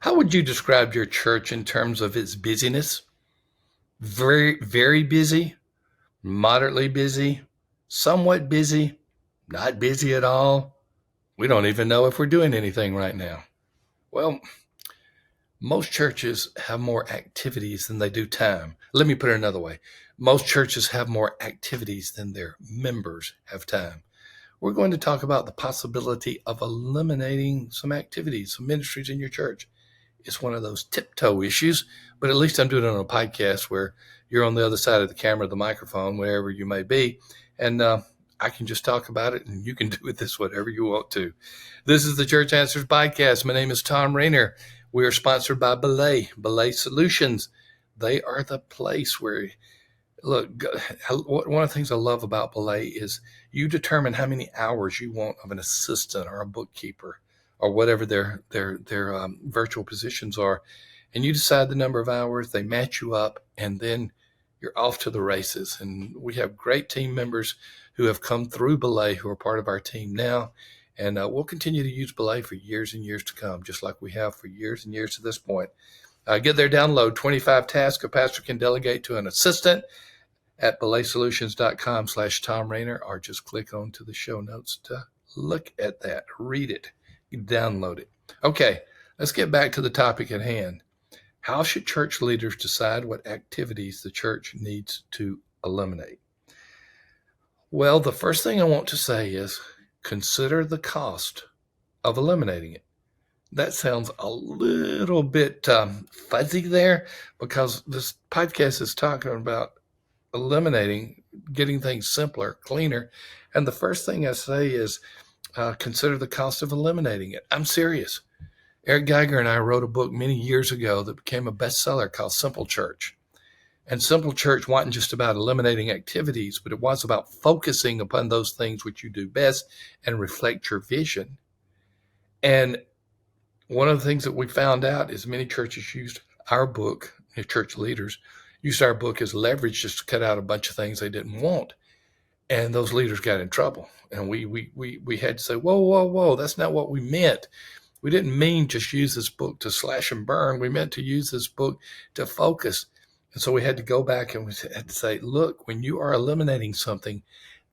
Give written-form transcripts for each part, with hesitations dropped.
How would you describe your church in terms of its busyness? Very, very busy, moderately busy, somewhat busy, not busy at all. We don't even know if we're doing anything right now. Well, most churches have more activities than they do time. Let me put it another way. Most churches have more activities than their members have time. We're going to talk about the possibility of eliminating some activities, some ministries in your church. It's one of those tiptoe issues, but at least I'm doing it on a podcast where you're on the other side of the camera, the microphone, wherever you may be. And I can just talk about it and you can do with this whatever you want to. This is the Church Answers Podcast. My name is Thom. We are sponsored by Belay Solutions. They are the place where, look, one of the things I love about Belay is you determine how many hours you want of an assistant or a bookkeeper or whatever their virtual positions are. And you decide the number of hours, they match you up, and then you're off to the races. And we have great team members who have come through Belay who are part of our team now. And we'll continue to use Belay for years and years to come, just like we have for years and years to this point. Get their download, 25 tasks a pastor can delegate to an assistant at belaysolutions.com/Thom Rainer, or just click on to the show notes to look at that, read it, download it. Okay, let's get back to the topic at hand. How should church leaders decide what activities the church needs to eliminate? Well, the first thing I want to say is consider the cost of eliminating it. That sounds a little bit fuzzy there because this podcast is talking about eliminating, getting things simpler, cleaner. And the first thing I say is consider the cost of eliminating it. I'm serious. Eric Geiger and I wrote a book many years ago that became a bestseller called Simple Church. And Simple Church wasn't just about eliminating activities, but it was about focusing upon those things which you do best and reflect your vision. And one of the things that we found out is many churches used our book, church leaders, used our book as leverage just to cut out a bunch of things they didn't want. And those leaders got in trouble. And we had to say, whoa, that's not what we meant. We didn't mean just use this book to slash and burn. We meant to use this book to focus. And so we had to go back and we had to say, look, when you are eliminating something,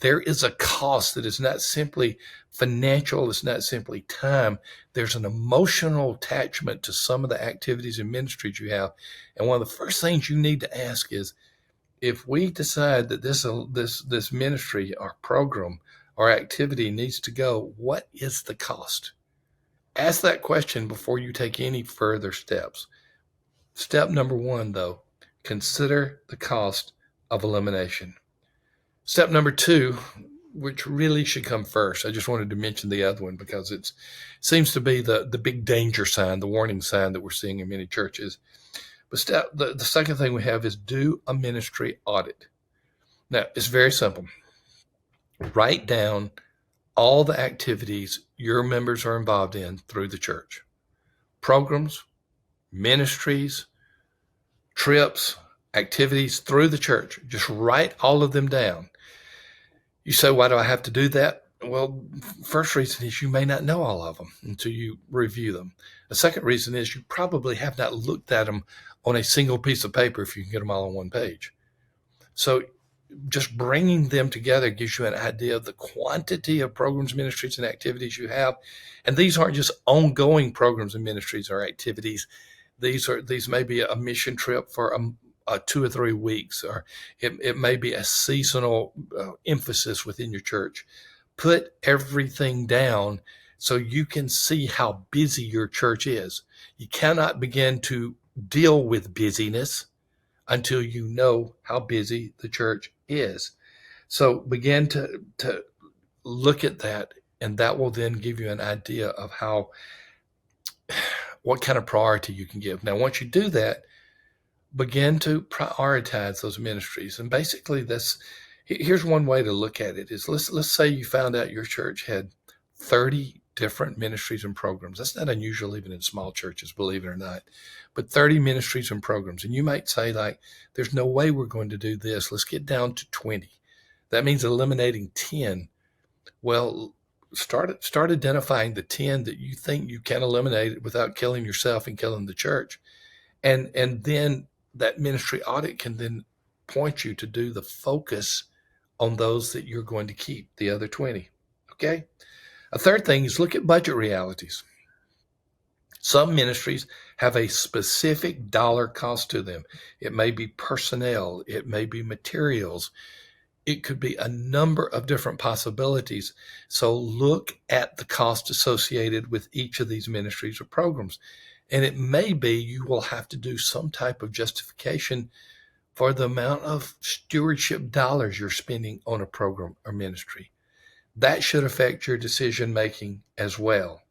there is a cost that is not simply financial. It's not simply time. There's an emotional attachment to some of the activities and ministries you have. And one of the first things you need to ask is, if we decide that this ministry or program or activity needs to go, what is the cost? Ask that question before you take any further steps. Step number one, though, consider the cost of elimination. Step number two, which really should come first. I just wanted to mention the other one because it seems to be the big danger sign, the warning sign that we're seeing in many churches. But the second thing we have is do a ministry audit. Now, it's very simple. Write down all the activities your members are involved in through the church. Programs, ministries, trips, activities through the church. Just write all of them down. You say, why do I have to do that? Well, first reason is you may not know all of them until you review them. The second reason is you probably have not looked at them on a single piece of paper if you can get them all on one page. So just bringing them together gives you an idea of the quantity of programs, ministries, and activities you have. And these aren't just ongoing programs and ministries or activities. These may be a mission trip for 2 or 3 weeks, or it may be a seasonal emphasis within your church. Put everything down so you can see how busy your church is. You cannot begin to deal with busyness until you know how busy the church is. So begin to look at that, and that will then give you an idea of what kind of priority you can give. Now, once you do that, begin to prioritize those ministries. And basically here's one way to look at it is let's say you found out your church had 30 different ministries and programs. That's not unusual even in small churches, believe it or not, but 30 ministries and programs. And you might say, like, there's no way we're going to do this. Let's get down to 20. That means eliminating 10. Well, start identifying the 10 that you think you can eliminate without killing yourself and killing the church. And then that ministry audit can then point you to do the focus on those that you're going to keep, the other 20. Okay? A third thing is look at budget realities. Some ministries have a specific dollar cost to them. It may be personnel, it may be materials, it could be a number of different possibilities. So look at the cost associated with each of these ministries or programs. And it may be you will have to do some type of justification for the amount of stewardship dollars you're spending on a program or ministry. That should affect your decision making as well.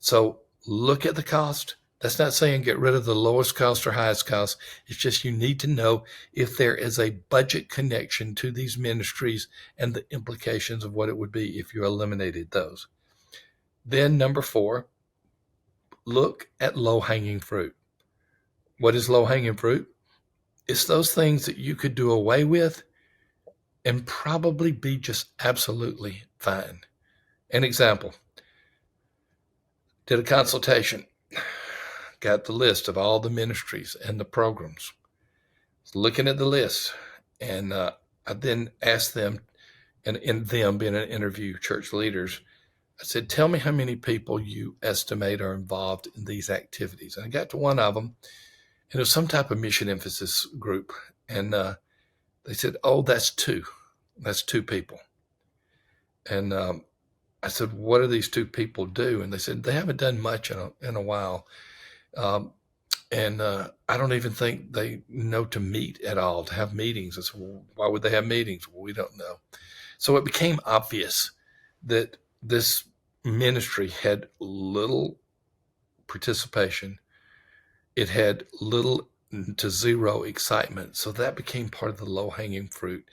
So look at the cost. That's not saying get rid of the lowest cost or highest cost. It's just you need to know if there is a budget connection to these ministries and the implications of what it would be if you eliminated those. Then number 4, look at low-hanging fruit. What is low-hanging fruit? It's those things that you could do away with and probably be just absolutely fine. An example, did a consultation, got the list of all the ministries and the programs, looking at the list, and I then asked them, and in them being an interview church leaders, I said, tell me how many people you estimate are involved in these activities. And I got to one of them, and it was some type of mission emphasis group. And they said, oh, that's 2. That's 2 people. And I said, what do these 2 people do? And they said, they haven't done much in a while. And I don't even think they know to meet at all, to have meetings. I said, well, why would they have meetings? Well, we don't know. So it became obvious that this ministry had little participation. It had little to zero excitement. So that became part of the low-hanging fruit.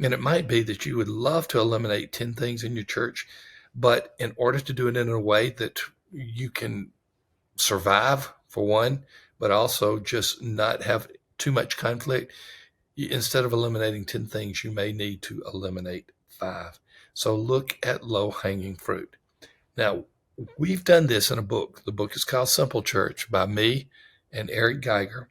And it might be that you would love to eliminate 10 things in your church, but in order to do it in a way that you can survive, for one, but also just not have too much conflict, instead of eliminating 10 things, you may need to eliminate 5. So look at low-hanging fruit. Now, we've done this in a book. The book is called Simple Church by me and Eric Geiger.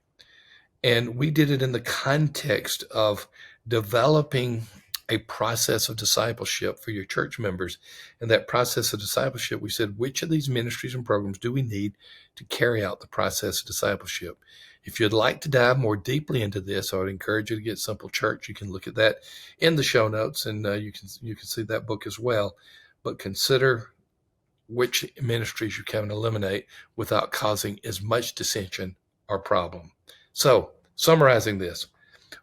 And we did it in the context of developing a process of discipleship for your church members. And that process of discipleship, we said, which of these ministries and programs do we need to carry out the process of discipleship? If you'd like to dive more deeply into this, I would encourage you to get Simple Church. You can look at that in the show notes, and you can see that book as well. But consider which ministries you can eliminate without causing as much dissension or problem. So, summarizing this,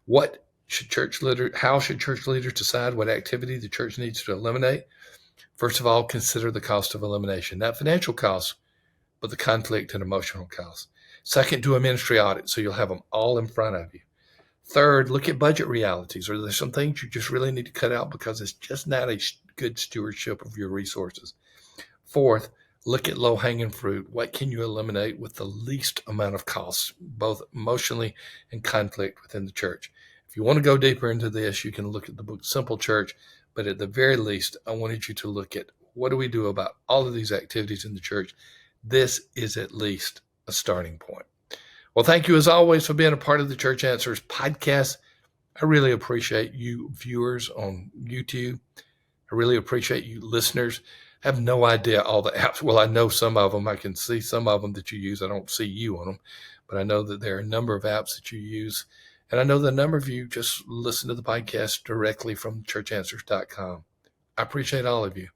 how should church leaders decide what activity the church needs to eliminate? First of all, consider the cost of elimination, not financial costs, but the conflict and emotional costs. Second, do a ministry audit so you'll have them all in front of you. Third, look at budget realities. Are there some things you just really need to cut out because it's just not a good stewardship of your resources? Fourth, look at low-hanging fruit. What can you eliminate with the least amount of costs, both emotionally and conflict within the church? If you want to go deeper into this, you can look at the book Simple Church, but at the very least, I wanted you to look at what do we do about all of these activities in the church. This is at least a starting point. Well, thank you as always for being a part of the Church Answers podcast. I really appreciate you viewers on YouTube. I really appreciate you listeners. I have no idea all the apps. Well, I know some of them. I can see some of them that you use. I don't see you on them, but I know that there are a number of apps that you use. And I know that a number of you just listen to the podcast directly from churchanswers.com. I appreciate all of you.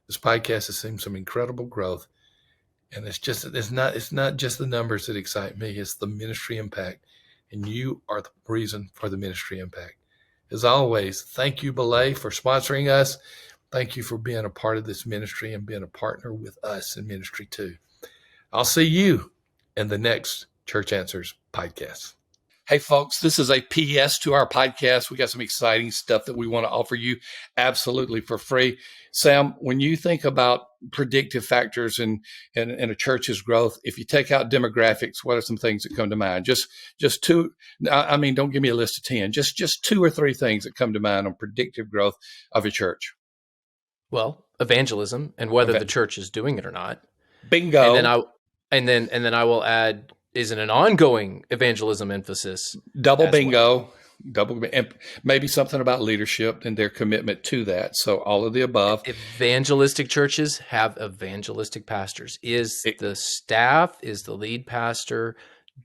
This podcast has seen some incredible growth. And it's not just the numbers that excite me. It's the ministry impact. And you are the reason for the ministry impact. As always, thank you, Belay, for sponsoring us. Thank you for being a part of this ministry and being a partner with us in ministry too. I'll see you in the next Church Answers podcast. Hey, folks, this is a PS to our podcast. We got some exciting stuff that we want to offer you absolutely for free. Sam, when you think about predictive factors in a church's growth, if you take out demographics, what are some things that come to mind? Just 2. I mean, don't give me a list of 10. Just 2 or 3 things that come to mind on predictive growth of a church. Well, evangelism and whether the Eva- church is doing it or not. And then Bingo. I and then I will add, is it an ongoing evangelism emphasis Double as well? bingo. And maybe something about leadership and their commitment to that. So all of the above. Evangelistic churches have evangelistic pastors. Is It, the staff, is the lead pastor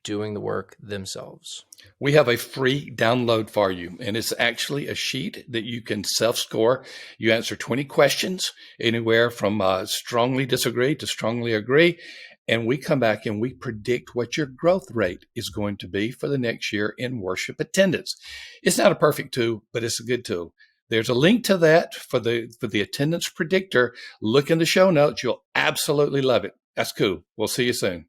doing the work themselves? we have a free download for you, and it's actually a sheet that you can self-score. You answer 20 questions, anywhere from strongly disagree to strongly agree, and we come back and we predict what your growth rate is going to be for the next year in worship attendance. It's not a perfect tool, but it's a good tool. There's a link to that for the attendance predictor. Look in the show notes. You'll absolutely love it. That's cool. We'll see you soon.